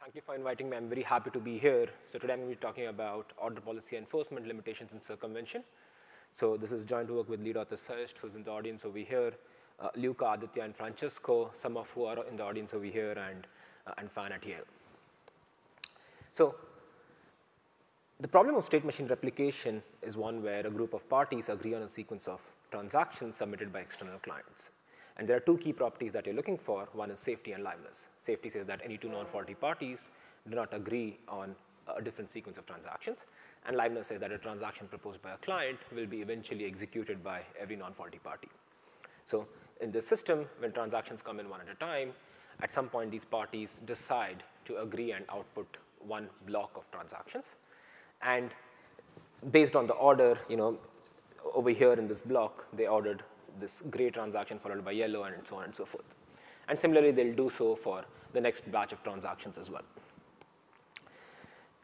Thank you for inviting me. I'm very happy to be here. So today I'm going to be talking about order policy enforcement limitations in circumvention. So this is joint work with lead author Sajid, who's in the audience over here, Luca, Aditya, and Francesco, some of who are in the audience over here, and Fan at Yale. So the problem of state machine replication is one where a group of parties agree on a sequence of transactions submitted by external clients. And there are two key properties that you're looking for. One is safety and liveness. Safety says that any two non-faulty parties do not agree on a different sequence of transactions. And liveness says that a transaction proposed by a client will be eventually executed by every non-faulty party. So in this system, when transactions come in one at a time, at some point these parties decide to agree and output one block of transactions. And based on the order, over here in this block, they ordered this gray transaction followed by yellow and so on and so forth. And similarly, they'll do so for the next batch of transactions as well.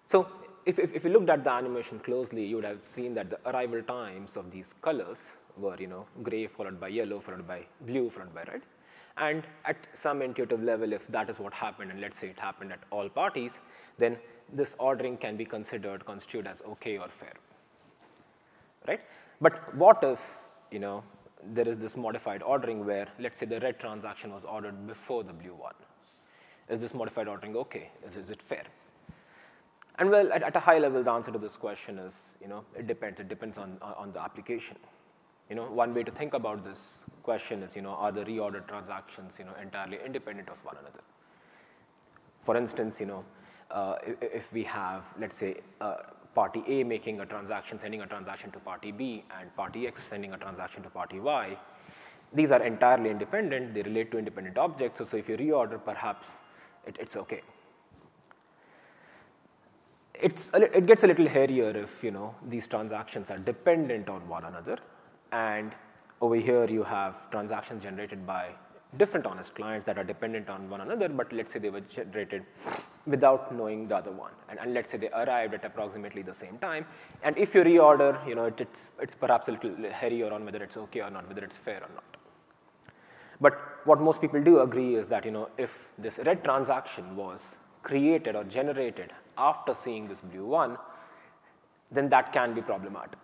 So if you looked at the animation closely, you would have seen that the arrival times of these colors were gray followed by yellow, followed by blue, followed by red. And at some intuitive level, if that is what happened, and let's say it happened at all parties, then this ordering can be constituted as okay or fair, right? But what if, there is this modified ordering where, let's say, the red transaction was ordered before the blue one? Is this modified ordering okay? Is it fair? And well, at a high level, the answer to this question is, it depends. It depends on the application. One way to think about this question is, are the reordered transactions, entirely independent of one another? For instance, if we have, let's say, party A making a transaction, sending a transaction to party B, and party X sending a transaction to party Y, these are entirely independent. They relate to independent objects. So if you reorder, perhaps it's okay. It gets a little hairier if these transactions are dependent on one another. And over here, you have transactions generated by different honest clients that are dependent on one another, but let's say they were generated without knowing the other one. And let's say they arrived at approximately the same time. And if you reorder, it's perhaps a little hairier on whether it's okay or not, whether it's fair or not. But what most people do agree is that, if this red transaction was created or generated after seeing this blue one, then that can be problematic.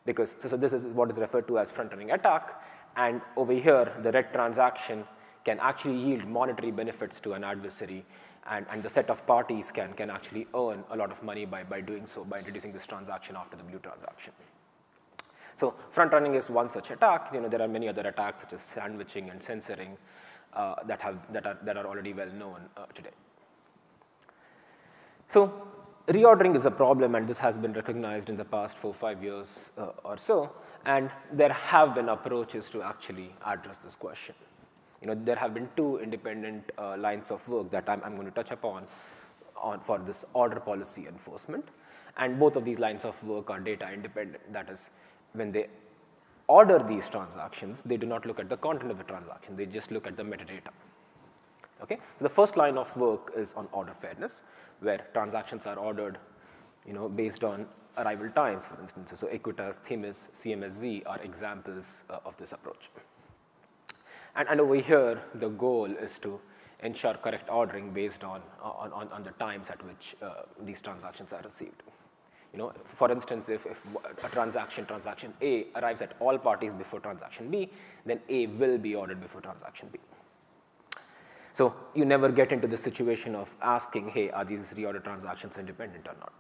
Because so this is what is referred to as front-running attack. And over here, the red transaction can actually yield monetary benefits to an adversary. And the set of parties can actually earn a lot of money by doing so, by introducing this transaction after the blue transaction. So front-running is one such attack. There are many other attacks, such as sandwiching and censoring, that are already well known today. So reordering is a problem, and this has been recognized in the past 4 or 5 years or so. And there have been approaches to actually address this question. There have been two independent lines of work that I'm going to touch upon for this order policy enforcement. And both of these lines of work are data independent. That is, when they order these transactions, they do not look at the content of the transaction. They just look at the metadata. Okay? So the first line of work is on order fairness, where transactions are ordered based on arrival times, for instance. So Equitas, Themis, CMSZ are examples of this approach. And over here, the goal is to ensure correct ordering based on the times at which these transactions are received. For instance, if a transaction A arrives at all parties before transaction B, then A will be ordered before transaction B. So you never get into the situation of asking, hey, are these reorder transactions independent or not?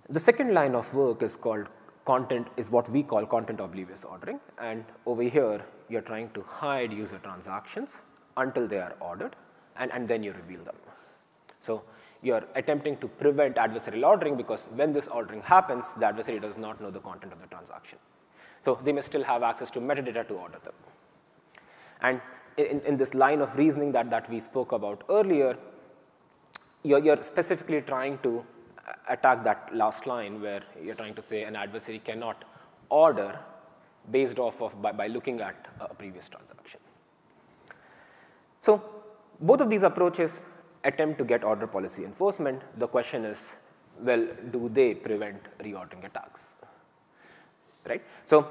The second line of work is what we call content oblivious ordering. And over here, you're trying to hide user transactions until they are ordered, and then you reveal them. So you're attempting to prevent adversarial ordering, because when this ordering happens, the adversary does not know the content of the transaction. So they may still have access to metadata to order them. And in this line of reasoning that we spoke about earlier, you're specifically trying to attack that last line where you're trying to say an adversary cannot order based off of by looking at a previous transaction. So both of these approaches attempt to get order policy enforcement. The question is, well, do they prevent reordering attacks? Right? So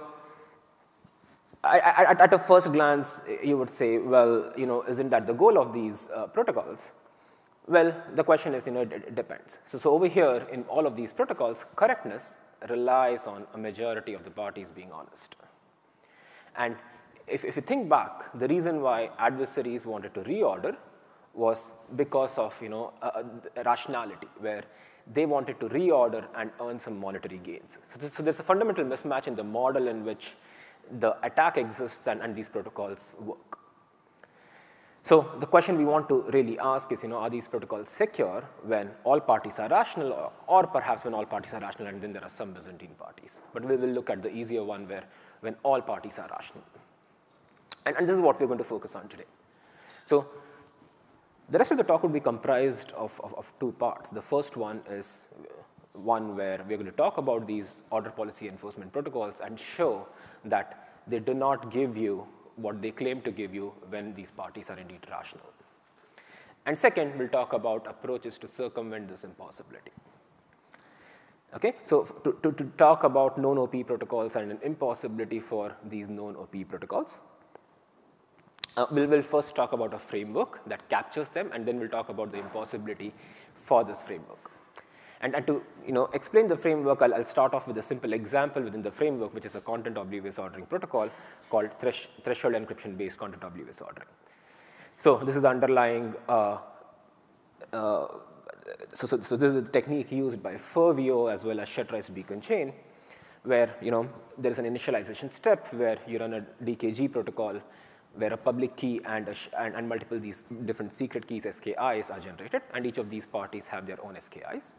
At a first glance, you would say, well, isn't that the goal of these protocols? Well, the question is, it depends. So over here, in all of these protocols, correctness relies on a majority of the parties being honest. And if you think back, the reason why adversaries wanted to reorder was because of, rationality, where they wanted to reorder and earn some monetary gains. So there's a fundamental mismatch in the model in which the attack exists and these protocols work. So the question we want to really ask is, are these protocols secure when all parties are rational, or perhaps when all parties are rational and then there are some Byzantine parties? But we will look at the easier one where when all parties are rational. And this is what we're going to focus on today. So the rest of the talk will be comprised of two parts. The first one is one where we're going to talk about these order policy enforcement protocols and show that they do not give you what they claim to give you when these parties are indeed rational. And second, we'll talk about approaches to circumvent this impossibility. Okay, so to talk about known OP protocols and an impossibility for these known OP protocols, we'll first talk about a framework that captures them, and then we'll talk about the impossibility for this framework. And to explain the framework, I'll start off with a simple example within the framework, which is a content oblivious ordering protocol called threshold encryption-based content oblivious ordering. So this is the underlying. So this is the technique used by Fervio as well as Shatterized Beacon Chain, where there is an initialization step where you run a DKG protocol, where a public key and multiple these different secret keys, SKIs, are generated, and each of these parties have their own SKIs.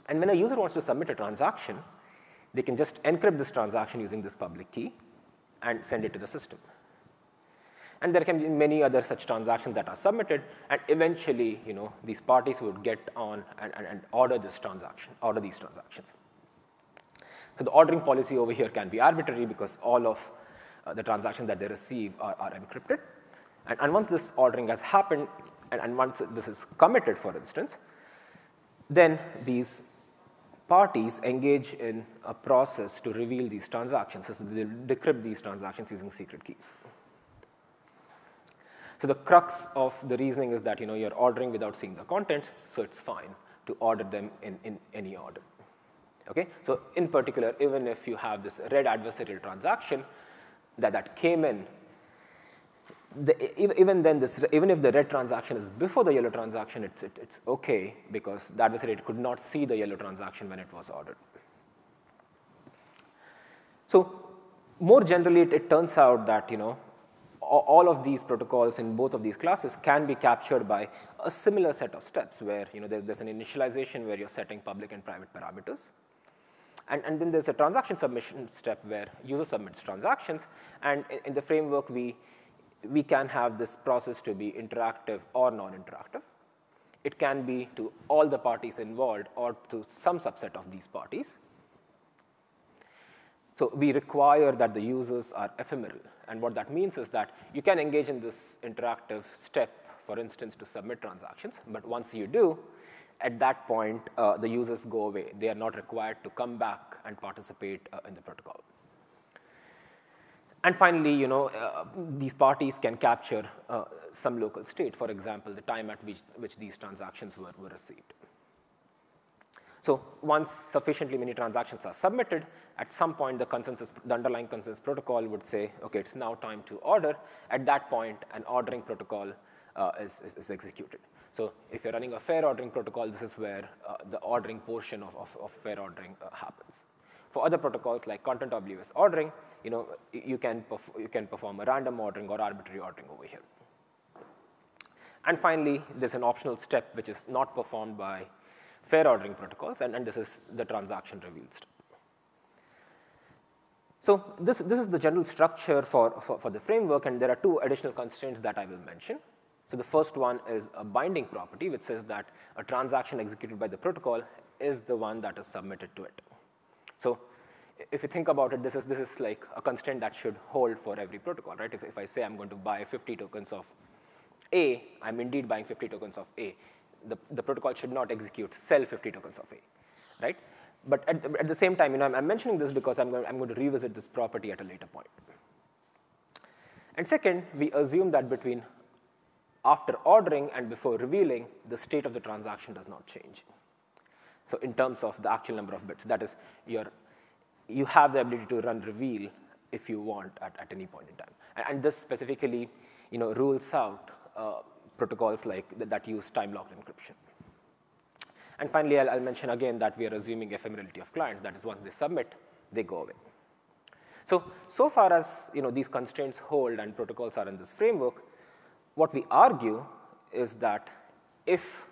And when a user wants to submit a transaction, they can just encrypt this transaction using this public key and send it to the system. And there can be many other such transactions that are submitted, and eventually, these parties would get on and order these transactions. So the ordering policy over here can be arbitrary because all of the transactions that they receive are encrypted. And once this ordering has happened, and once this is committed, for instance, then these parties engage in a process to reveal these transactions. So they decrypt these transactions using secret keys. So the crux of the reasoning is that you're ordering without seeing the content, so it's fine to order them in any order. Okay? So in particular, even if you have this red adversarial transaction that came in, even if the red transaction is before the yellow transaction, it's okay because the adversary could not see the yellow transaction when it was ordered. So more generally, it turns out that all of these protocols in both of these classes can be captured by a similar set of steps where there's an initialization where you're setting public and private parameters. And then there's a transaction submission step where user submits transactions, and in the framework we can have this process to be interactive or non-interactive. It can be to all the parties involved or to some subset of these parties. So we require that the users are ephemeral. And what that means is that you can engage in this interactive step, for instance, to submit transactions. But once you do, at that point, the users go away. They are not required to come back and participate in the protocol. And finally, these parties can capture some local state, for example, the time at which these transactions were received. So once sufficiently many transactions are submitted, at some point the underlying consensus protocol would say, okay, it's now time to order. At that point, an ordering protocol is executed. So if you're running a fair ordering protocol, this is where the ordering portion of fair ordering happens. For other protocols like content oblivious ordering, you can perform a random ordering or arbitrary ordering over here. And finally, there's an optional step which is not performed by fair ordering protocols, and this is the transaction reveal step. So this is the general structure for the framework, and there are two additional constraints that I will mention. So the first one is a binding property, which says that a transaction executed by the protocol is the one that is submitted to it. So if you think about it, this is like a constraint that should hold for every protocol, right? If I say I'm going to buy 50 tokens of A, I'm indeed buying 50 tokens of A. The protocol should not execute sell 50 tokens of A, right? But at the same time, I'm mentioning this because I'm going to revisit this property at a later point. And second, we assume that between after ordering and before revealing, the state of the transaction does not change. So in terms of the actual number of bits, that is, you have the ability to run reveal if you want at any point in time. And this specifically rules out protocols like that use time-locked encryption. And finally, I'll mention again that we are assuming ephemerality of clients. That is, once they submit, they go away. So far as these constraints hold and protocols are in this framework, what we argue is that if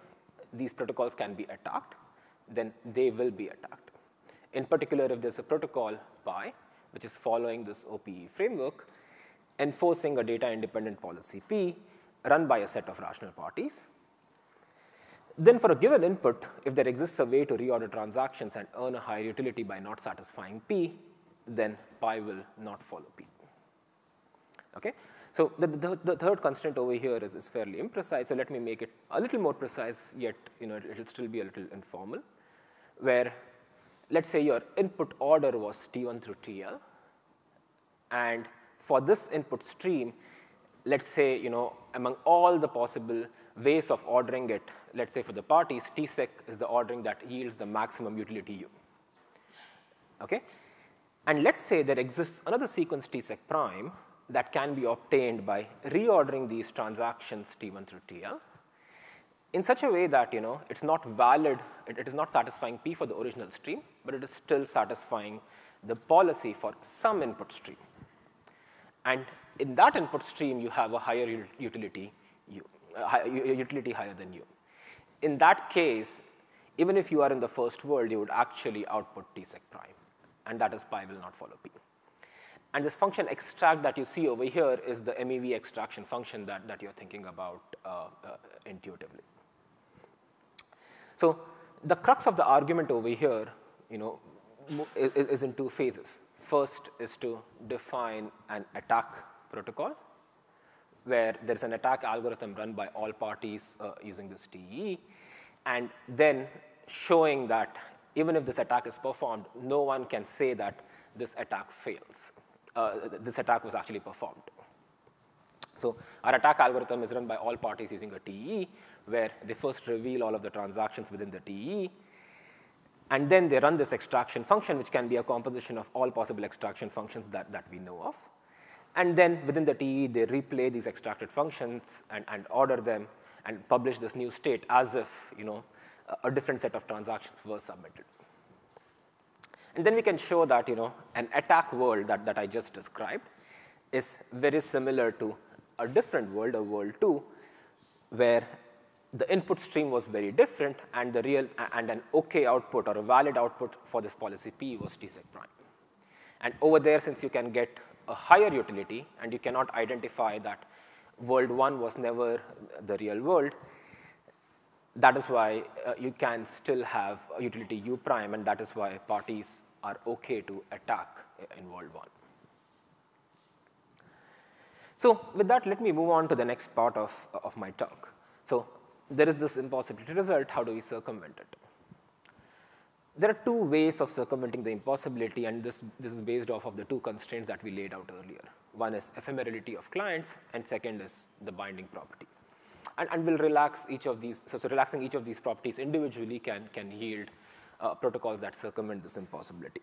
these protocols can be attacked, then they will be attacked. In particular, if there's a protocol, Pi, which is following this OPE framework, enforcing a data-independent policy P run by a set of rational parties, then for a given input, if there exists a way to reorder transactions and earn a higher utility by not satisfying P, then Pi will not follow P. Okay? So the third constraint over here is fairly imprecise, so let me make it a little more precise, yet it'll still be a little informal, where let's say your input order was T1 through TL, and for this input stream, let's say among all the possible ways of ordering it, let's say for the parties, tsec is the ordering that yields the maximum utility U. Okay? And let's say there exists another sequence tsec prime that can be obtained by reordering these transactions T1 through TL in such a way that it's not valid, it is not satisfying P for the original stream, but it is still satisfying the policy for some input stream. And in that input stream, you have a higher utility U, utility higher than U. In that case, even if you are in the first world, you would actually output tsec prime, and that is Pi will not follow P. And this function extract that you see over here is the MEV extraction function that you're thinking about intuitively. So the crux of the argument over here, is in two phases. First is to define an attack protocol, where there's an attack algorithm run by all parties using this TE, and then showing that even if this attack is performed, no one can say that this attack fails. This attack was actually performed. So our attack algorithm is run by all parties using a TE, where they first reveal all of the transactions within the TE, and then they run this extraction function, which can be a composition of all possible extraction functions that we know of. And then within the TE, they replay these extracted functions and order them and publish this new state as if a different set of transactions were submitted. And then we can show that an attack world that I just described is very similar to a different world, a world 2, where the input stream was very different, and an OK output or a valid output for this policy P was tsec prime. And over there, since you can get a higher utility, and you cannot identify that world 1 was never the real world, that is why you can still have a utility U prime, and that is why parties are OK to attack in world 1. So with that, let me move on to the next part of my talk. So there is this impossibility result. How do we circumvent it? There are two ways of circumventing the impossibility, and this is based off of the two constraints that we laid out earlier. One is ephemerality of clients, and second is the binding property. And we'll relax each of these. So relaxing each of these properties individually can yield protocols that circumvent this impossibility.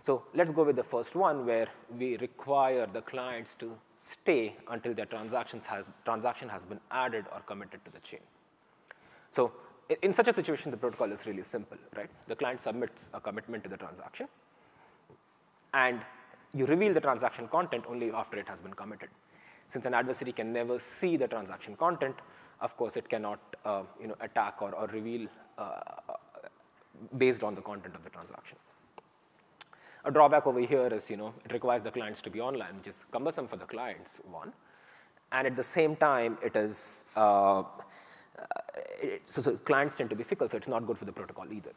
So let's go with the first one, where we require the clients to stay until their transaction has been added or committed to the chain. So in such a situation, the protocol is really simple, right? The client submits a commitment to the transaction, and you reveal the transaction content only after it has been committed. Since an adversary can never see the transaction content, of course, it cannot attack or reveal based on the content of the transaction. A drawback over here is, it requires the clients to be online, which is cumbersome for the clients, one. And at the same time, it is, so clients tend to be fickle, so it's not good for the protocol either.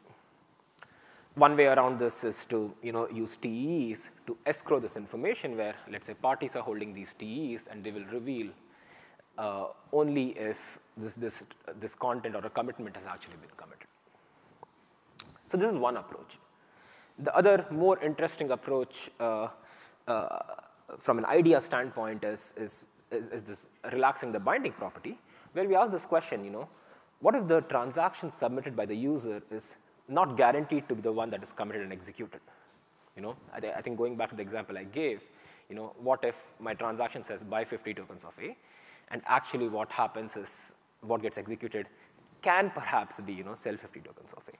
One way around this is to, use TEs to escrow this information, where, let's say, parties are holding these TEs, and they will reveal only if this content or a commitment has actually been committed. So this is one approach. The other more interesting approach from an idea standpoint is this relaxing the binding property, where we ask this question, what if the transaction submitted by the user is not guaranteed to be the one that is committed and executed? I think going back to the example I gave, what if my transaction says buy 50 tokens of A, and actually what happens is what gets executed can perhaps be, sell 50 tokens of A.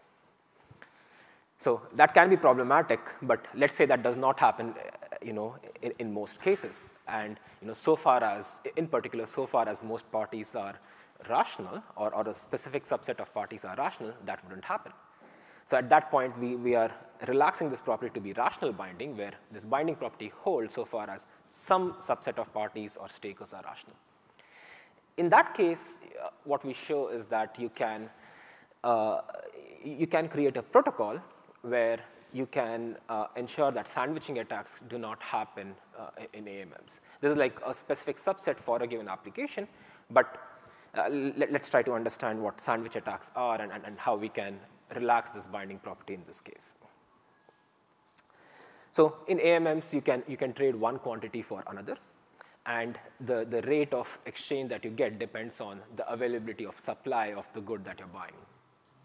So that can be problematic, but let's say that does not happen, in most cases. And, so far as, in particular, so far as most parties are rational, or a specific subset of parties are rational, that wouldn't happen. So at that point, we are relaxing this property to be rational binding, where this binding property holds so far as some subset of parties or stakers are rational. In that case, what we show is that you can create a protocol where you can ensure that sandwiching attacks do not happen in AMMs. This is like a specific subset for a given application, but let's try to understand what sandwich attacks are and how we can relax this binding property in this case. So in AMMs, you can trade one quantity for another, and the rate of exchange that you get depends on the availability of supply of the good that you're buying.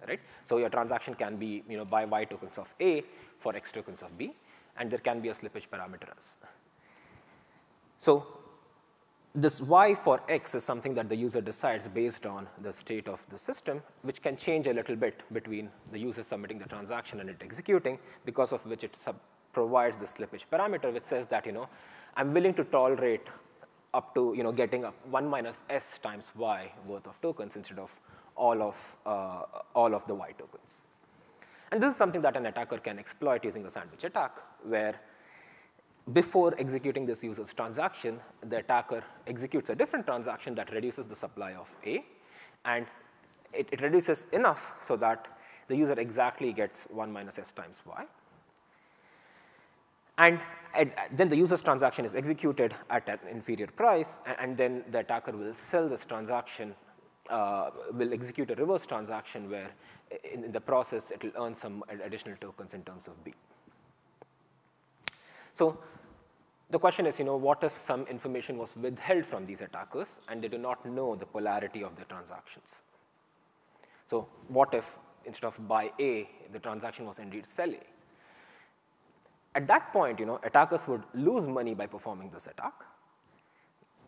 Right? So your transaction can be, buy Y tokens of A for X tokens of B, and there can be a slippage parameter S. So this Y for X is something that the user decides based on the state of the system, which can change a little bit between the user submitting the transaction and it executing, because of which it provides the slippage parameter, which says that, I'm willing to tolerate up to, getting up 1 minus S times Y worth of tokens instead of all of the Y tokens. And this is something that an attacker can exploit using a sandwich attack, where before executing this user's transaction, the attacker executes a different transaction that reduces the supply of A, and it reduces enough so that the user exactly gets 1 minus S times Y. And then the user's transaction is executed at an inferior price, and then the attacker will sell this transaction, will execute a reverse transaction where in the process it will earn some additional tokens in terms of B. So the question is, what if some information was withheld from these attackers and they do not know the polarity of the transactions? So what if instead of buy A, the transaction was indeed sell A? At that point, attackers would lose money by performing this attack,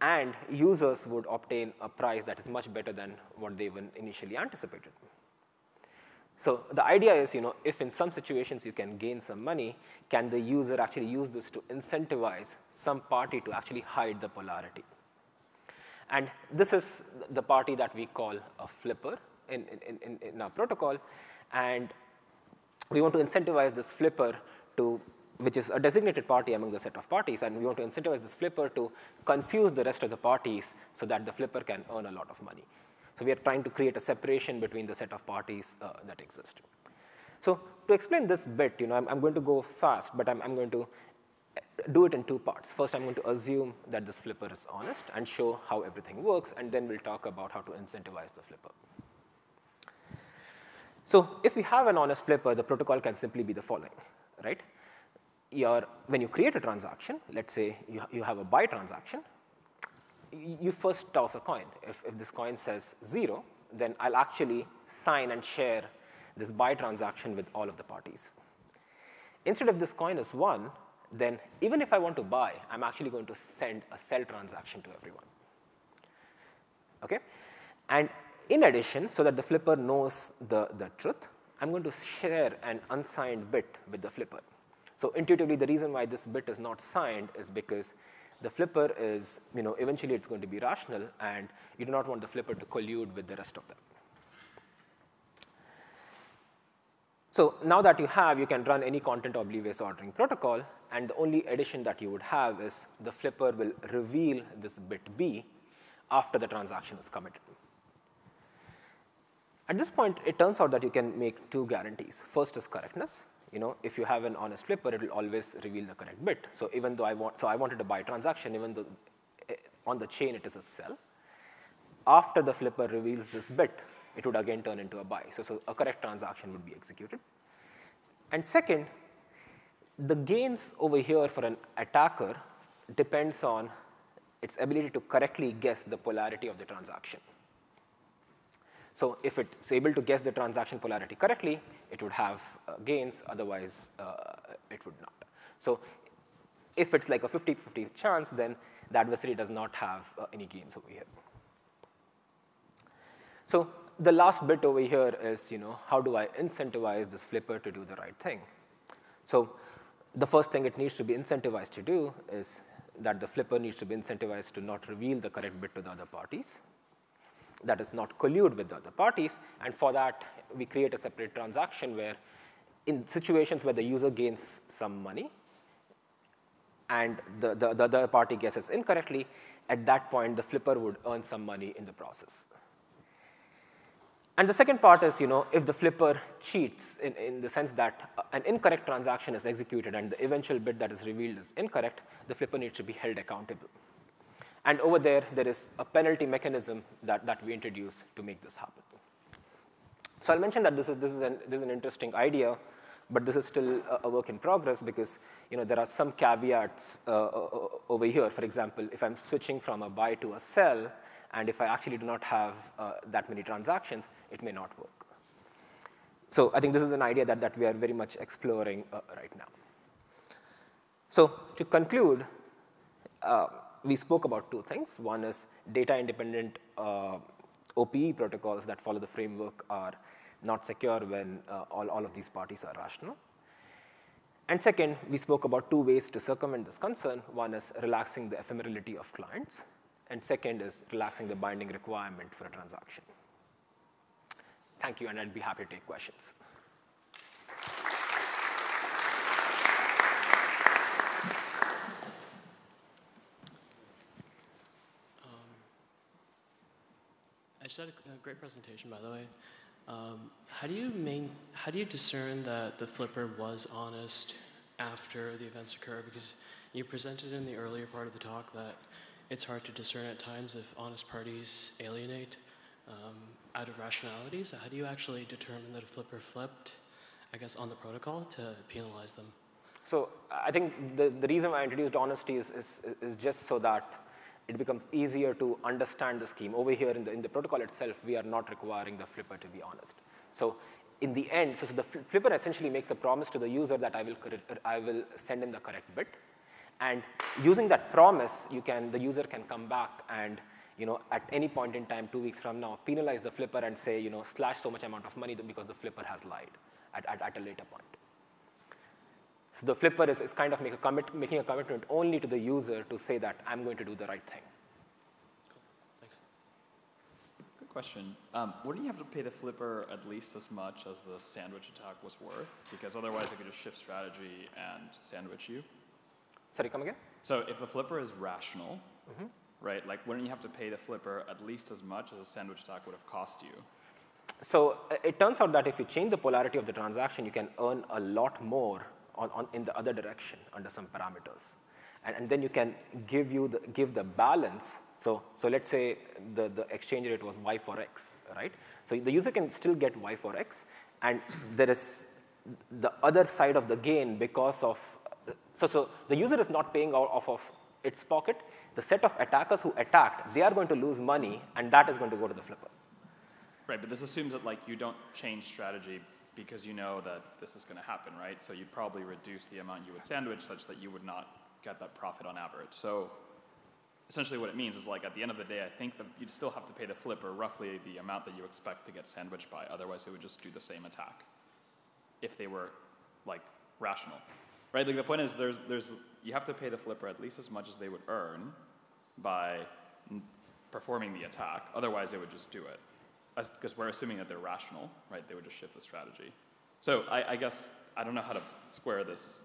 and users would obtain a price that is much better than what they even initially anticipated. So the idea is, if in some situations you can gain some money, can the user actually use this to incentivize some party to actually hide the polarity? And this is the party that we call a flipper in our protocol, and we want to incentivize this flipper to, which is a designated party among the set of parties, and we want to incentivize this flipper to confuse the rest of the parties so that the flipper can earn a lot of money. So we are trying to create a separation between the set of parties that exist. So to explain this bit, I'm going to go fast, but I'm going to do it in two parts. First, I'm going to assume that this flipper is honest and show how everything works, and then we'll talk about how to incentivize the flipper. So if we have an honest flipper, the protocol can simply be the following, right? When you create a transaction, let's say you have a buy transaction, you first toss a coin. If this coin says 0, then I'll actually sign and share this buy transaction with all of the parties. Instead, if this coin is 1, then even if I want to buy, I'm actually going to send a sell transaction to everyone. Okay? And in addition, so that the flipper knows the truth, I'm going to share an unsigned bit with the flipper. So intuitively, the reason why this bit is not signed is because the flipper is, eventually it's going to be rational, and you do not want the flipper to collude with the rest of them. So now that you can run any content oblivious ordering protocol, and the only addition that you would have is the flipper will reveal this bit B after the transaction is committed. At this point, it turns out that you can make two guarantees. First is correctness. If you have an honest flipper, it will always reveal the correct bit. So even though I wanted to buy a transaction, even though on the chain it is a sell, after the flipper reveals this bit, it would again turn into a buy. So a correct transaction would be executed. And second, the gains over here for an attacker depends on its ability to correctly guess the polarity of the transaction. So if it's able to guess the transaction polarity correctly, it would have gains, otherwise it would not. So if it's like a 50-50 chance, then the adversary does not have any gains over here. So the last bit over here is, how do I incentivize this flipper to do the right thing? So the first thing it needs to be incentivized to do is that the flipper needs to be incentivized to not reveal the correct bit to the other parties. That is, not collude with the other parties. And for that, we create a separate transaction where in situations where the user gains some money and the other party guesses incorrectly, at that point, the flipper would earn some money in the process. And the second part is, if the flipper cheats in the sense that an incorrect transaction is executed and the eventual bit that is revealed is incorrect, the flipper needs to be held accountable. And over there is a penalty mechanism that we introduce to make this happen. So I'll mention that this is an interesting idea, but this is still a work in progress because there are some caveats over here. For example, if I'm switching from a buy to a sell, and if I actually do not have that many transactions, it may not work. So I think this is an idea that we are very much exploring right now. So to conclude, we spoke about two things. One is data-independent OPE protocols that follow the framework are not secure when all of these parties are rational. And second, we spoke about two ways to circumvent this concern. One is relaxing the ephemerality of clients. And second is relaxing the binding requirement for a transaction. Thank you, and I'd be happy to take questions. I just had a great presentation, by the way. How do you discern that the flipper was honest after the events occur? Because you presented in the earlier part of the talk that it's hard to discern at times if honest parties alienate out of rationality. So how do you actually determine that a flipper flipped, I guess, on the protocol to penalize them? So I think the reason why I introduced honesty is just so that it becomes easier to understand the scheme. Over here in the protocol itself, we are not requiring the flipper to be honest. So in the end, so the flipper essentially makes a promise to the user that I will send in the correct bit. And using that promise, the user can come back and, at any point in time, 2 weeks from now, penalize the flipper and say, slash so much amount of money because the flipper has lied at a later point. So the flipper is kind of making a commitment only to the user to say that I'm going to do the right thing. Cool. Thanks. Good question. Wouldn't you have to pay the flipper at least as much as the sandwich attack was worth? Because otherwise, it could just shift strategy and sandwich you. Sorry, come again? So if the flipper is rational, right, like wouldn't you have to pay the flipper at least as much as a sandwich attack would have cost you? So it turns out that if you change the polarity of the transaction, you can earn a lot more in the other direction under some parameters. And then you can give the balance. So let's say the exchange rate was Y for X, right? So the user can still get Y for X, and there is the other side of the gain because of so the user is not paying off of its pocket. The set of attackers who attacked, they are going to lose money, and that is going to go to the flipper. Right, but this assumes that you don't change strategy because you know that this is going to happen, right? So you'd probably reduce the amount you would sandwich such that you would not get that profit on average. So essentially what it means is at the end of the day, I think that you'd still have to pay the flipper roughly the amount that you expect to get sandwiched by. Otherwise, they would just do the same attack if they were rational. Right, the point is you have to pay the flipper at least as much as they would earn by performing the attack. Otherwise, they would just do it. Because we're assuming that they're rational, right? They would just shift the strategy. So I guess I don't know how to square this,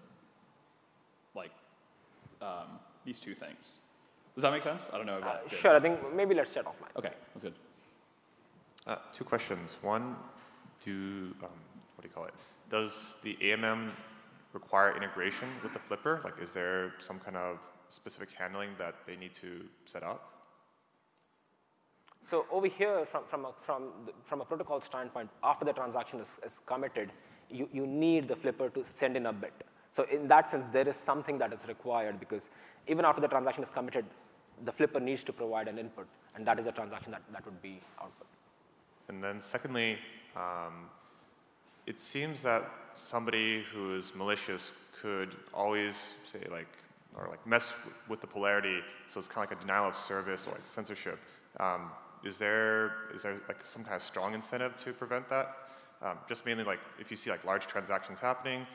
these two things. Does that make sense? I don't know about Sure, I think maybe let's chat offline. Okay, that's good. Two questions. One, does the AMM require integration with the flipper? Is there some kind of specific handling that they need to set up? So over here, from a protocol standpoint, after the transaction is committed, you need the flipper to send in a bit. So in that sense, there is something that is required because even after the transaction is committed, the flipper needs to provide an input, and that is the transaction that would be output. And then secondly, it seems that somebody who is malicious could always say mess with the polarity, so it's kind of like a denial of service or like censorship. Is there like some kind of strong incentive to prevent that? Just mainly like if you see like large transactions happening,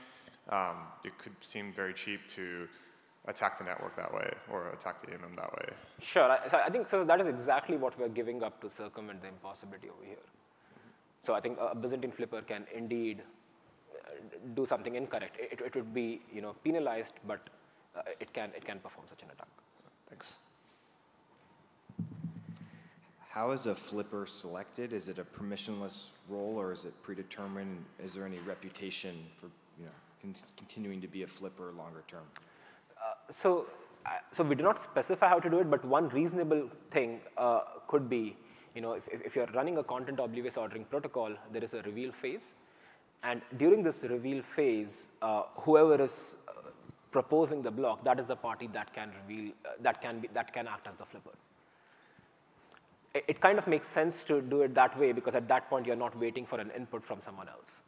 it could seem very cheap to attack the network that way or attack the AMM that way. Sure, I think so that is exactly what we're giving up to circumvent the impossibility over here. So I think a Byzantine flipper can indeed do something incorrect. It would be penalized, but it can perform such an attack. Thanks. How is a flipper selected? Is it a permissionless role or is it predetermined? Is there any reputation for continuing to be a flipper longer term? So we do not specify how to do it, but one reasonable thing could be, if you're running a content oblivious ordering protocol, there is a reveal phase, and during this reveal phase, whoever is proposing the block, that is the party that can reveal, that can act as the flipper. It kind of makes sense to do it that way because at that point you're not waiting for an input from someone else.